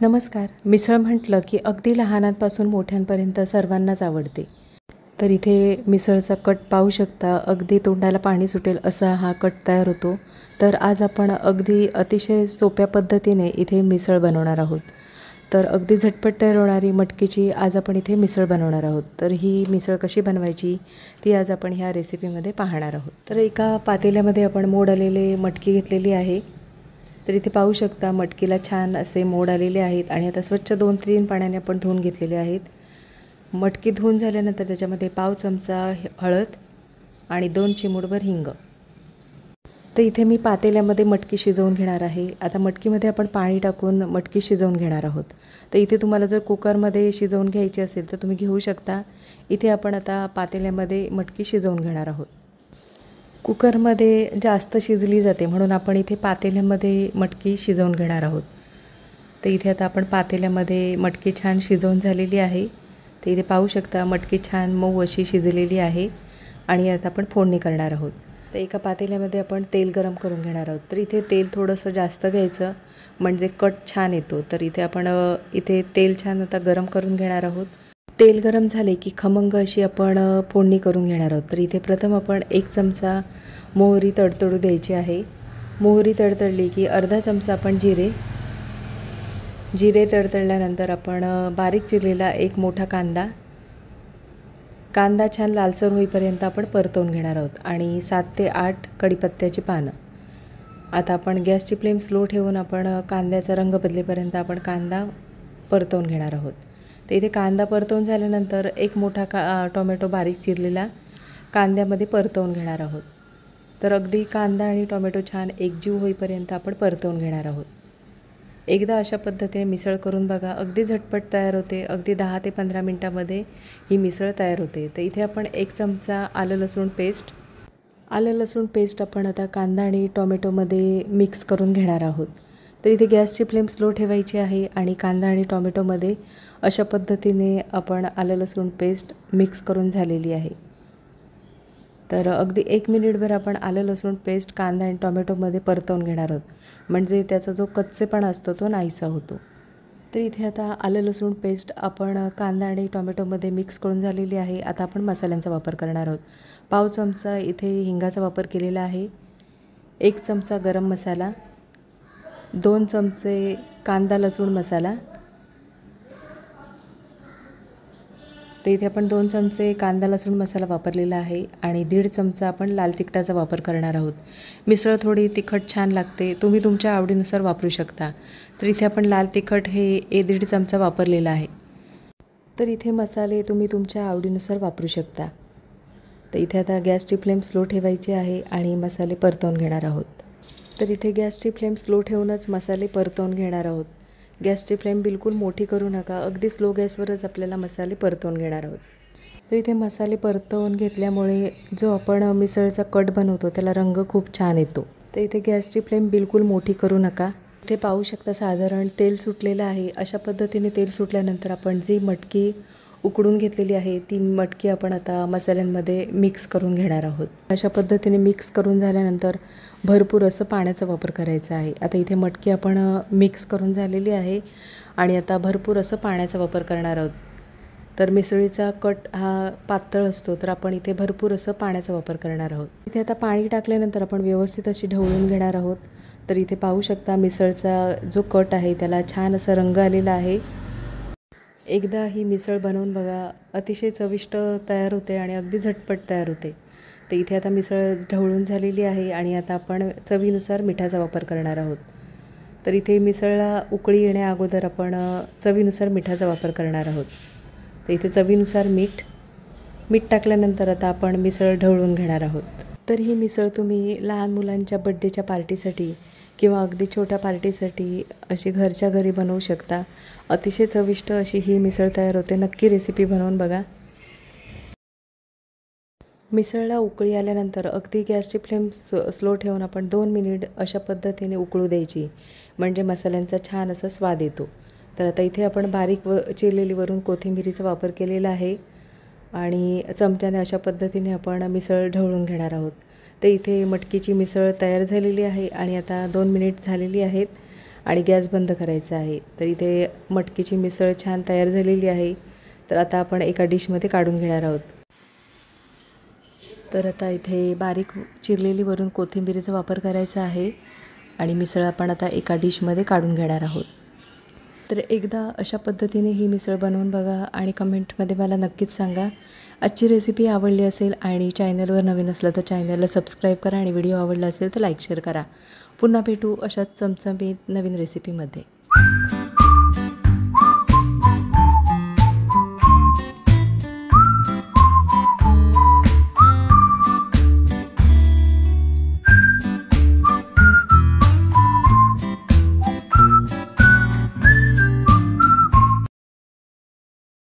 नमस्कार. मिसळ म्हटलं की अगदी लहानांपासून मोठ्यांपर्यंत सर्वांनाच आवडते. तर इथे मिसळचा कट पाहू शकता. अगदी तोंडाला पाणी सुटेल असा हा कट तयार होतो. तर आज आपण अगदी अतिशय सोप्या पद्धतीने इथे मिसळ बनवणार आहोत. तर अगदी झटपट तयार होणारी मटकीची आज आपण इथे मिसळ बनवणार आहोत. तर ही मिसळ कशी बनवायची ती आज आपण ह्या रेसिपीमध्ये पाहणार आहोत. तर एका पातेल्यामध्ये आपण मोड आलेले मटकी घेतलेली आहे. तर इथे पाहू शकता मटकीला छान असे मोड आलेले आहेत आणि आता स्वच्छ 2-3 पाण्याने आपण धुवून घेतलेले आहेत. मटकी धुवून झाल्यानंतर त्याच्यामध्ये पाव चमचा हळद आणि 2 चिमूटभर हिंग. तर इथे मी पातेल्यामध्ये मटकी शिजवून घेणार आहे. आता मटकीमध्ये आपण पाणी टाकून मटकी शिजवून घेणार आहोत. तर इथे तुम्हाला जर कुकरमध्ये शिजवून घ्यायची असेल तर तुम्ही घेऊ शकता. इथे आपण आता पातेल्यामध्ये मटकी शिजवून घेणार आहोत. कुकरमध्ये जास्त शिजली जाते म्हणून आपण इथे पातेल्यामध्ये मटकी शिजवून घेणार आहोत. तर इथे आता आपण पातेल्यामध्ये मटकी छान शिजवून झालेली आहे. तर इथे पाहू शकता मटकी छान मऊ अशी शिजलेली आहे आणि आता आपण फोडणी करणार आहोत. तर एका पातेल्यामध्ये आपण तेल गरम करून घेणार आहोत. तर इथे तेल थोडंसं जास्त घ्यायचं म्हणजे कट छान येतो. तर इथे आपण इथे तेल छान आता गरम करून घेणार आहोत. तेल गरम झाले की खमंग अशी आपण फोडणी करून घेणार आहोत. तर इथे प्रथम आपण 1 चमचा मोहरी तडतडू द्यायची आहे. मोहरी तडतडली की अर्धा चमचा आपण जिरे तडतडल्यानंतर आपण बारीक चिरलेला 1 मोठा कांदा छान लालसर होईपर्यंत आपण परतवून घेणार आहोत आणि 7 ते 8 कढीपत्त्याची पानं. आता आपण गॅसची फ्लेम स्लो ठेवून आपण कांद्याचा रंग बदलेपर्यंत आपण कांदा परतवून घेणार आहोत. तर इथे कांदा परतवून झाल्यानंतर 1 मोठा टोमॅटो बारीक चिरलेला कांद्यामध्ये परतवून घेणार आहोत. तर अगदी कांदा आणि टोमॅटो छान एकजीव होईपर्यंत आपण परतवून घेणार आहोत. एकदा अशा पद्धतीने मिसळ करून बघा. अगदी झटपट तयार होते. अगदी 10 ते 15 मिनटामध्ये ही मिसळ तयार होते. तर इथे आपण 1 चमचा आलं लसूण पेस्ट आपण आता कांदा आणि टोमॅटोमध्ये मिक्स करून घेणार आहोत. तर इथे गॅसची फ्लेम स्लो ठेवायची आहे आणि कांदा आणि टोमॅटोमध्ये अशा पद्धतीने आपण आलं लसूण पेस्ट मिक्स करून झालेली आहे. तर अगदी 1 मिनिटभर आपण आलं लसूण पेस्ट कांदा आणि टोमॅटोमध्ये परतवून घेणार आहोत म्हणजे त्याचा जो कच्चेपणा असतो तो नाहीसा होतो. तर इथे आता आलं लसूण पेस्ट आपण कांदा आणि टोमॅटोमध्ये मिक्स करून झालेली आहे. आता आपण मसाल्यांचा वापर करणार आहोत. पाव चमचा इथे हिंगाचा वापर केलेला आहे. 1 चमचा गरम मसाला, 2 चमचे कांदा लसूण मसाला. तर इथे आपण 2 चमचे कांदा लसूण मसाला वापरलेला आहे आणि 1.5 चमचा आपण लाल तिखटाचा वापर करणार आहोत. मिसळ थोडी तिखट छान लागते. तुम्ही तुमच्या आवडीनुसार वापरू शकता. तर इथे आपण लाल तिखट हे 1.5 चमचा वापरलेला आहे. तर इथे मसाले तुम्ही तुमच्या आवडीनुसार वापरू शकता. तर इथे आता गॅसची फ्लेम स्लो ठेवायची आहे आणि मसाले परतवून घेणार आहोत. तर इथे गॅसची फ्लेम स्लो ठेवूनच मसाले परतवून घेणार आहोत. गॅसची फ्लेम बिलकुल मोठी करू नका. अगदी स्लो गॅसवरच आपल्याला मसाले परतवून घेणार आहोत. तर इथे मसाले परतवून घेतल्यामुळे जो आपण मिसळचा कट बनवतो त्याला रंग खूप छान येतो. तर इथे गॅसची फ्लेम बिलकुल मोठी करू नका. इथे पाहू शकता साधारण तेल सुटलेलं आहे. अशा पद्धतीने तेल सुटल्यानंतर आपण जी मटकी उकडून घेतलेली आहे ती मटकी आपण आता मसाल्यांमध्ये मिक्स करून घेणार आहोत. अशा पद्धतीने मिक्स करून झाल्यानंतर भरपूर असं पाण्याचा वापर करायचा आहे. आता इथे मटकी आपण मिक्स करून झालेली आहे आणि आता भरपूर असं पाण्याचा वापर करणार आहोत. तर मिसळीचा कट हा पातळ असतो तर आपण इथे भरपूर असं पाण्याचा वापर करणार आहोत. इथे आता पाणी टाकल्यानंतर आपण व्यवस्थित अशी ढवळून घेणार आहोत. तर इथे पाहू शकता मिसळचा जो कट आहे त्याला छान असा रंग आलेला आहे. एकदा ही मिसळ बनवून बघा. अतिशय चविष्ट तयार होते आणि अगदी झटपट तयार होते. तर इथे आता मिसळ ढवळून झालेली आहे आणि आता आपण चवीनुसार मिठाचा वापर करणार आहोत. तर इथे मिसळला उकळी येण्या अगोदर आपण चवीनुसार मिठाचा वापर करणार आहोत. तर इथे चवीनुसार मीठ टाकल्यानंतर आता आपण मिसळ ढवळून घेणार आहोत. तर ही मिसळ तुम्ही लहान मुलांच्या बड्डेच्या पार्टीसाठी किंवा अगदी छोट्या पार्टीसाठी अशी घरच्या घरी बनवू शकता. अतिशय चविष्ट अशी ही मिसळ तयार होते. नक्की रेसिपी बनवून बघा. मिसळला उकळी आल्यानंतर अगदी गॅसची फ्लेम स्लो ठेवून आपण 2 मिनिट अशा पद्धतीने उकळू द्यायची म्हणजे मसाल्यांचा छान असा स्वाद येतो. तर आता इथे आपण बारीक चिरलेली वरून कोथिंबीरीचा वापर केलेला आहे आणि चमच्याने अशा पद्धतीने आपण मिसळ ढवळून घेणार आहोत. तर इथे मटकीची मिसळ तयार झालेली आहे आणि आता 2 मिनिट झालेली आहेत आणि गॅस बंद करायचा आहे. तर इथे मटकीची मिसळ छान तयार झालेली आहे. तर आता आपण एका डिशमध्ये काढून घेणार आहोत. तर आता इथे बारीक चिरलेली वरून कोथिंबीरीचा वापर करायचा आहे आणि मिसळ आपण आता एका डिशमध्ये काढून घेणार आहोत. तर एकदा अशा पद्धतीने ही मिसळ बनवून बघा आणि कमेंटमध्ये मला नक्कीच सांगा. आजची रेसिपी आवडली असेल आणि चॅनलवर नवीन असलं तर चॅनलला सबस्क्राईब करा आणि व्हिडिओ आवडला असेल तर लाईक शेअर करा. पुन्हा भेटू अशाच चमचमीत नवीन रेसिपीमध्ये.